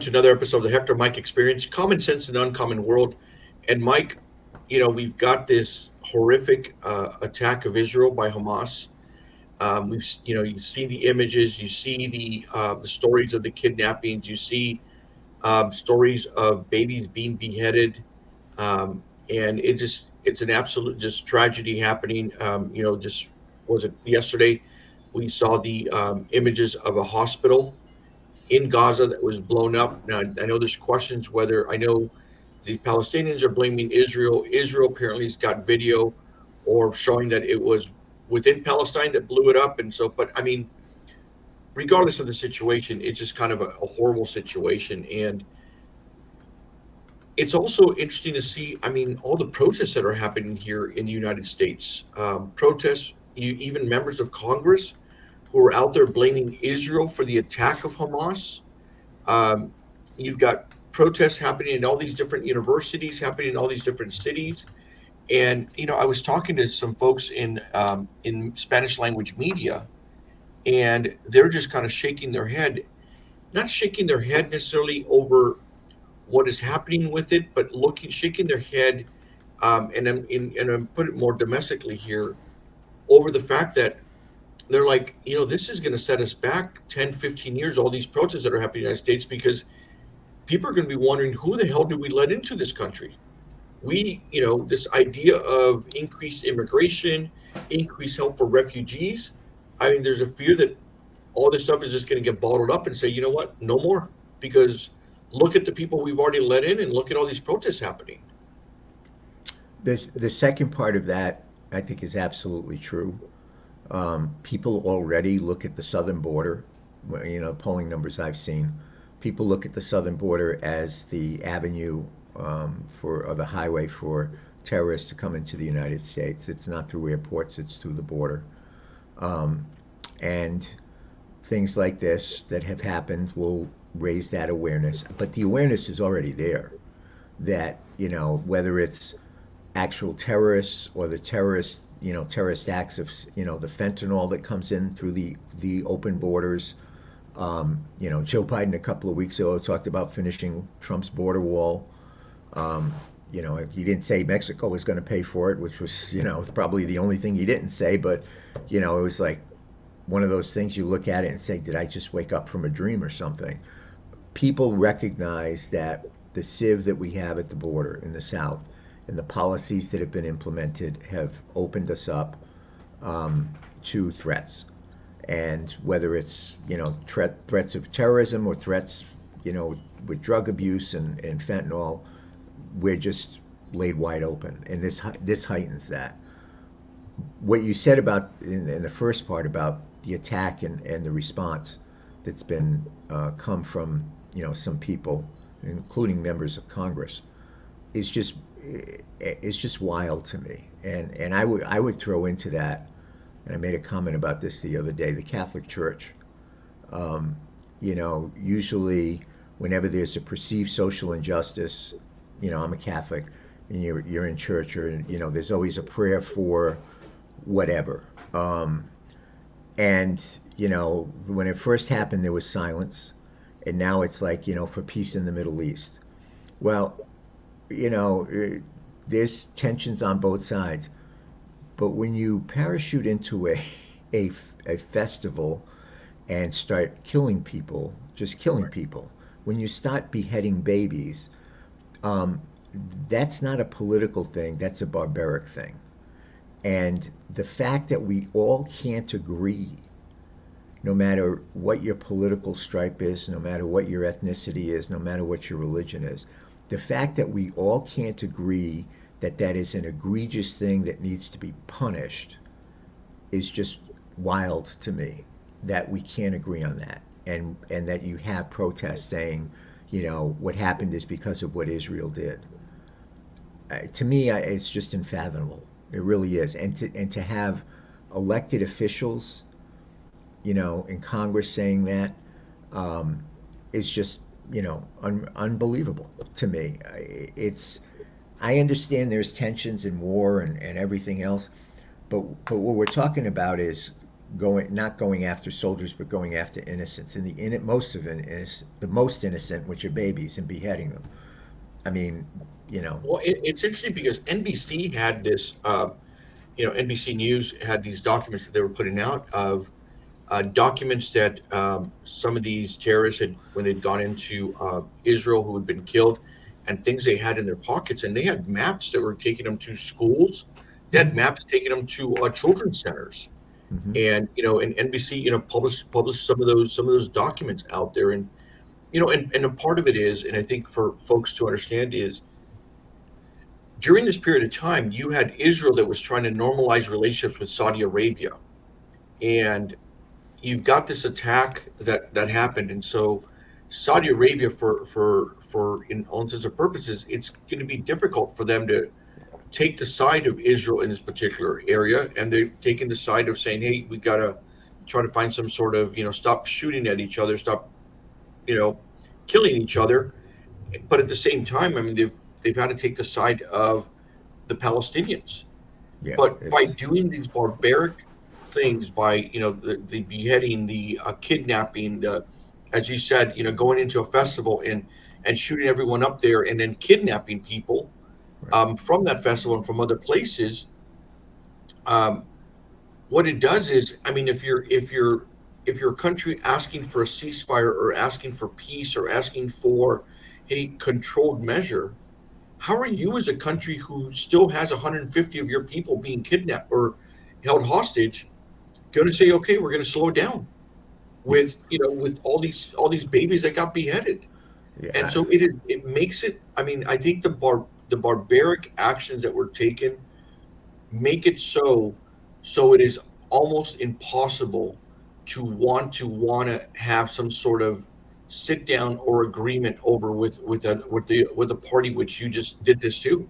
to another episode of the Hector and Mike Experience, Common Sense in an Uncommon World. And Mike, we've got this horrific attack of Israel by Hamas. You see the images, you see the stories of the kidnappings, you see stories of babies being beheaded, and it's an absolute just tragedy happening. Just was it yesterday? We saw the images of a hospital in Gaza that was blown up. Now, I know there's questions whether I know the Palestinians are blaming Israel. Israel apparently has got video or showing that it was within Palestine that blew it up. And so, but I mean, regardless of the situation, it's just kind of a horrible situation. And it's also interesting to see, I mean, all the protests that are happening here in the United States. Protests, even members of Congress who are out there blaming Israel for the attack of Hamas. Um, you've got protests happening in all these different universities, happening in all these different cities. And I was talking to some folks in Spanish language media, and they're just kind of shaking their head, not shaking their head necessarily over what is happening with it, but shaking their head, and I'm put it more domestically here, over the fact that they're like, this is going to set us back 10, 15 years, all these protests that are happening in the United States, because people are going to be wondering, who the hell did we let into this country? This idea of increased immigration, increased help for refugees. I mean, there's a fear that all this stuff is just going to get bottled up and say, you know what, no more, because look at the people we've already let in and look at all these protests happening. The second part of that, I think, is absolutely true. People already look at the southern border. Polling numbers I've seen, people look at the southern border as the avenue or the highway for terrorists to come into the United States. It's not through airports; it's through the border. And things like this that have happened will raise that awareness. But the awareness is already there. That whether it's actual terrorists or the terrorist acts of the fentanyl that comes in through the open borders. Joe Biden a couple of weeks ago talked about finishing Trump's border wall. He didn't say Mexico was going to pay for it, which was probably the only thing he didn't say. But it was like one of those things, you look at it and say, did I just wake up from a dream or something? People recognize that the sieve that we have at the border in the South and the policies that have been implemented have opened us up to threats. And whether it's, threats of terrorism or threats, with drug abuse and fentanyl, we're just laid wide open. And this heightens that. What you said about, in the first part, about the attack and the response that's been come from, some people, including members of Congress, is just wild to me. And I would throw into that, and I made a comment about this the other day, the Catholic Church. Usually whenever there's a perceived social injustice, I'm a Catholic, and you're in church, or there's always a prayer for whatever. And when it first happened, there was silence, and now it's like, for peace in the Middle East. Well, there's tensions on both sides, but when you parachute into a festival and start killing people, just killing people, when you start beheading babies, that's not a political thing, that's a barbaric thing. And the fact that we all can't agree, no matter what your political stripe is, no matter what your ethnicity is, no matter what your religion is, the fact that we all can't agree that that is an egregious thing that needs to be punished is just wild to me, that we can't agree on that. And that you have protests saying, what happened is because of what Israel did. To me, it's just unfathomable. It really is. And to have elected officials, in Congress saying that, is just, unbelievable to me. I understand there's tensions and war and everything else, but what we're talking about is going not going after soldiers, but going after innocents, and the most innocent, which are babies, and beheading them. I mean, you know, Well, it's interesting because NBC had this, NBC News had these documents that they were putting out of documents that some of these terrorists had, when they'd gone into Israel, who had been killed, and things they had in their pockets. And they had maps that were taking them to schools. They had maps taking them to children's centers. hmm And NBC, published some of those documents out there. And a part of it is, and I think for folks to understand is, during this period of time, you had Israel that was trying to normalize relationships with Saudi Arabia, and you've got this attack that happened. And so Saudi Arabia, for in all intents and purposes, it's going to be difficult for them to take the side of Israel in this particular area, and they're taking the side of saying, hey, we got to try to find some sort of, stop shooting at each other, stop, you know killing each other. But at the same time, I mean, they've had to take the side of the Palestinians. yeah, But by it's doing these barbaric things, by the beheading, the kidnapping, as you said, going into a festival and shooting everyone up there, and then kidnapping people right. from that festival and from other places. Um, what it does is, I mean, if you're a country asking for a ceasefire, or asking for peace, or asking for a controlled measure, how are you, as a country who still has 150 of your people being kidnapped or held hostage, going to say, okay, we're going to slow down with all these babies that got beheaded? And Yeah, so it makes it. I mean, I think the barbaric actions that were taken make it so it is almost impossible to have some sort of sit down or agreement over with the party which you just did this to.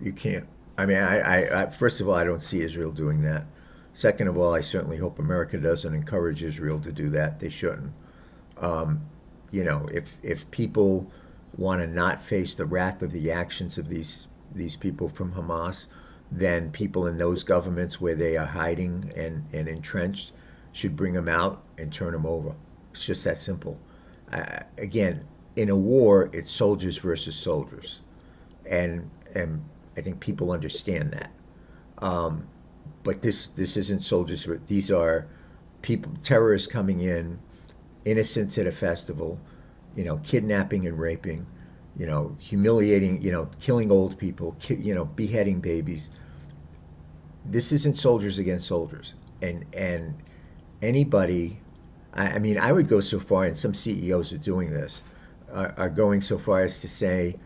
you can't. I mean, first of all, I don't see Israel doing that. Second of all, I certainly hope America doesn't encourage Israel to do that. They shouldn't. Um, if people want to not face the wrath of the actions of these people from Hamas, then people in those governments where they are hiding and entrenched should bring them out and turn them over. It's just that simple. Again, in a war, it's soldiers versus soldiers, and I think people understand that. Um, but this isn't soldiers. These are people, terrorists coming in, innocents at a festival, kidnapping and raping, humiliating, killing old people, beheading babies. This isn't soldiers against soldiers, and anybody. I mean, I would go so far, and some CEOs are doing this, are going so far as to say,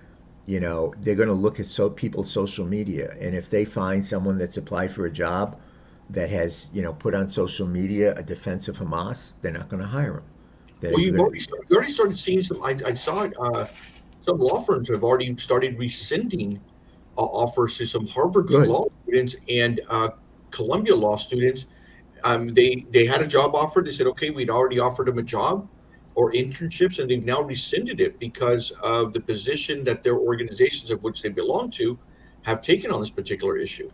they're going to look at people's social media, and if they find someone that's applied for a job that has, put on social media a defense of Hamas, they're not going to hire them. Well, They're going to, you already started seeing some. I saw it. Some law firms have already started rescinding offers to some Harvard good. law students and Columbia law students. They had a job offer. They said, okay, we'd already offered them a job or internships, and they've now rescinded it because of the position that their organizations of which they belong to have taken on this particular issue.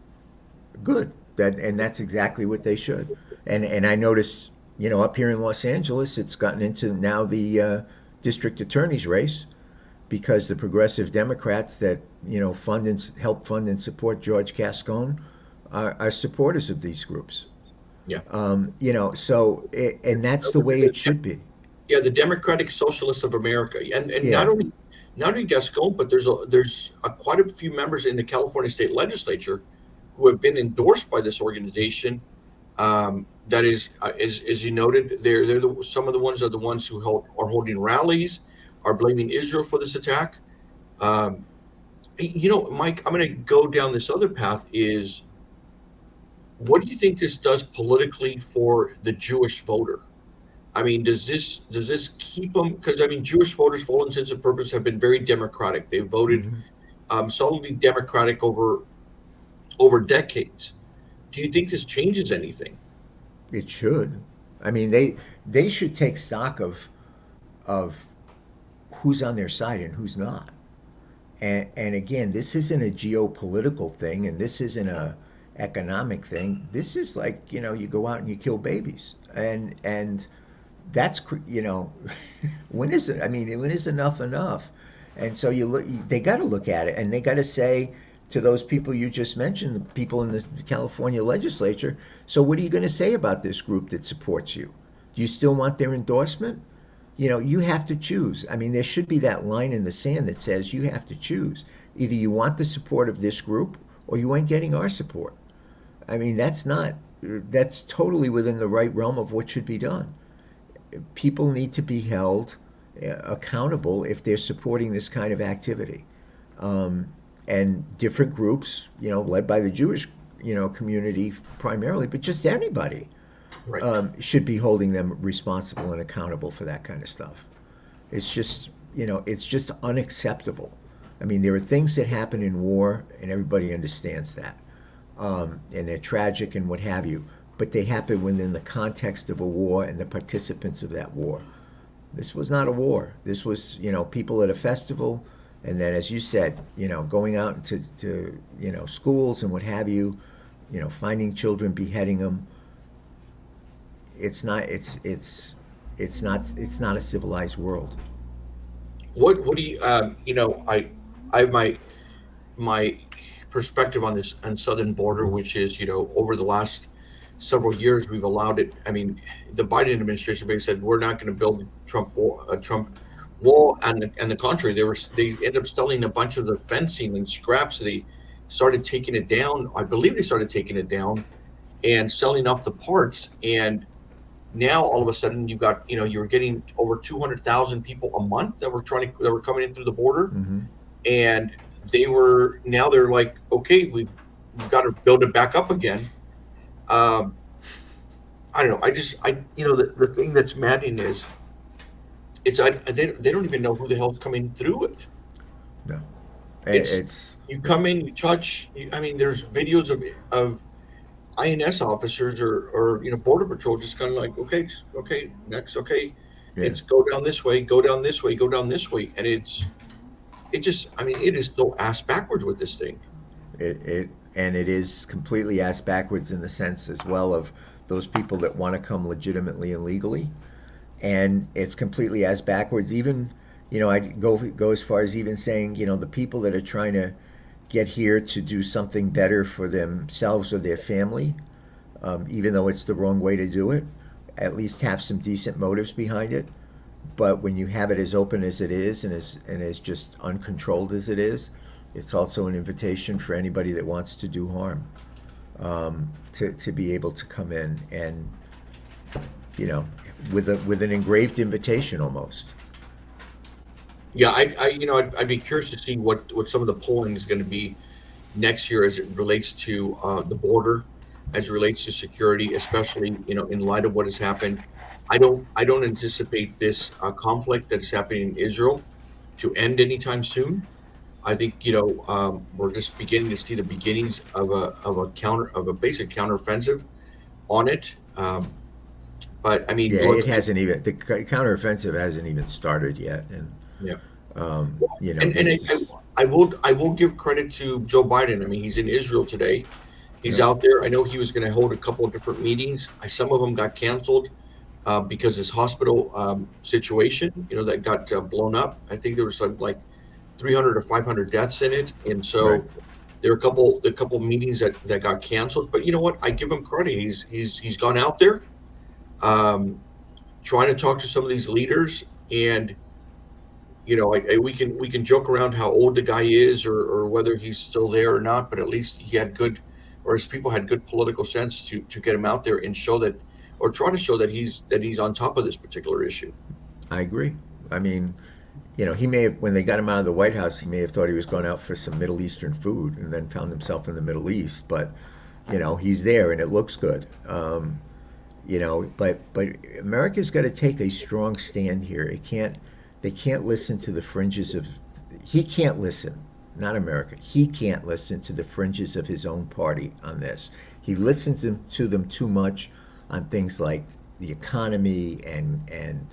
Good. That's exactly what they should. And I noticed, up here in Los Angeles, it's gotten into now the district attorney's race because the progressive Democrats that help fund and support George Gascon are supporters of these groups. Yeah. And that's the way it should be. Yeah, the Democratic Socialists of America, and Yeah. not only Gascon, but there's quite a few members in the California state legislature who have been endorsed by this organization. That is, as you noted, some of the ones are the ones who are holding rallies, are blaming Israel for this attack. Um, Mike, I'm going to go down this other path. Is What do you think this does politically for the Jewish voter? I mean, does this keep them? Because I mean, Jewish voters, for all intents and purposes, have been very democratic. They voted hmm solidly Democratic over decades. Do you think this changes anything? It should. I mean, they should take stock of who's on their side and who's not. And again, this isn't a geopolitical thing, and this isn't economic thing. This is like, you go out and you kill babies, and that's when is it? I mean, when is enough enough? And so they got to look at it, and they got to say to those people you just mentioned, the people in the California legislature. So what are you going to say about this group that supports you? Do you still want their endorsement? You have to choose. I mean, there should be that line in the sand that says you have to choose. Either you want the support of this group or you ain't getting our support. I mean, that's totally within the right realm of what should be done. People need to be held accountable if they're supporting this kind of activity. And different groups, led by the Jewish, community primarily, but just anybody, Right. should be holding them responsible and accountable for that kind of stuff. It's just unacceptable. I mean, there are things that happen in war, and everybody understands that, and they're tragic and what have you. But they happen within the context of a war and the participants of that war. This was not a war. This was, people at a festival, and then, as you said, going out to schools and what have you, finding children, beheading them. It's not. It's not a civilized world. What do you I have my perspective on this on southern border, which is, over the last several years we've allowed it. I mean, the Biden administration basically said we're not going to build Trump wall, and the contrary, they ended up selling a bunch of the fencing and scraps. They started taking it down. I believe they started taking it down and selling off the parts. And now all of a sudden you were getting over 200,000 people a month that were coming in through the border, Mm-hmm. and they're like, okay, we've got to build it back up again. Um, I don't know. The thing that's maddening is they don't even know who the hell's coming through it. No, It's it's You come in, you touch. I mean, there's videos of INS officers or border patrol just kind of like, okay, okay, next, okay, yeah. it's go down this way, go down this way, go down this way, and it is so ass backwards with this thing. It is completely ass backwards in the sense as well of those people that want to come legitimately and legally, and it's completely ass backwards. Even, I go as far as even saying, the people that are trying to get here to do something better for themselves or their family, even though it's the wrong way to do it, at least have some decent motives behind it. But when you have it as open as it is, and as just uncontrolled as it is, it's also an invitation for anybody that wants to do harm, to be able to come in and, with an engraved invitation almost. Yeah, I'd be curious to see what some of the polling is going to be next year as it relates to the border, as it relates to security, especially in light of what has happened. I don't anticipate this conflict that is happening in Israel to end anytime soon. I think we're just beginning to see the beginnings of a basic counteroffensive on it. But I mean, Yeah, look, it hasn't even the counteroffensive hasn't even started yet, and yeah. And they just I will give credit to Joe Biden. I mean, he's in Israel today. He's yeah, out there. I know he was going to hold a couple of different meetings. Some of them got canceled because his hospital situation, that got blown up. I think there was like 300 or 500 deaths in it, and right. so there are a couple meetings that got canceled. But you know what? I give him credit. He's gone out there, um, trying to talk to some of these leaders, and we can joke around how old the guy is, or whether he's still there or not, but at least he had good, or his people had good political sense to get him out there and show that, or try to show that he's on top of this particular issue. I agree. I mean, he may have, when they got him out of the White House, he may have thought he was going out for some Middle Eastern food, and then found himself in the Middle East. But he's there, and it looks good. But America's got to take a strong stand here. They can't listen to the fringes of. He can't listen. Not America. He can't listen to the fringes of his own party on this. He listens to them too much on things like the economy and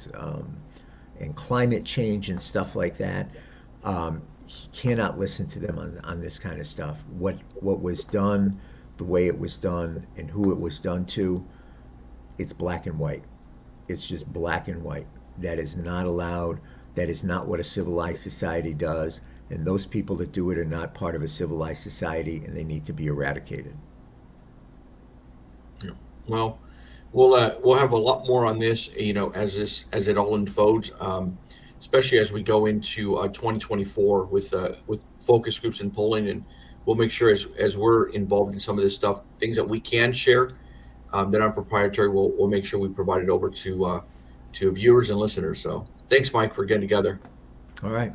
climate change and stuff like that. He cannot listen to them on this kind of stuff. What was done, the way it was done and who it was done to, it's black and white. It's just black and white. That is not allowed. That is not what a civilized society does. And those people that do it are not part of a civilized society, and they need to be eradicated. Yeah. Well, we'll have a lot more on this, as it all unfolds, especially as we go into 2024 with focus groups and polling, and we'll make sure as we're involved in some of this stuff, things that we can share that aren't proprietary, we'll make sure we provide it over to viewers and listeners. So thanks, Mike, for getting together. All right.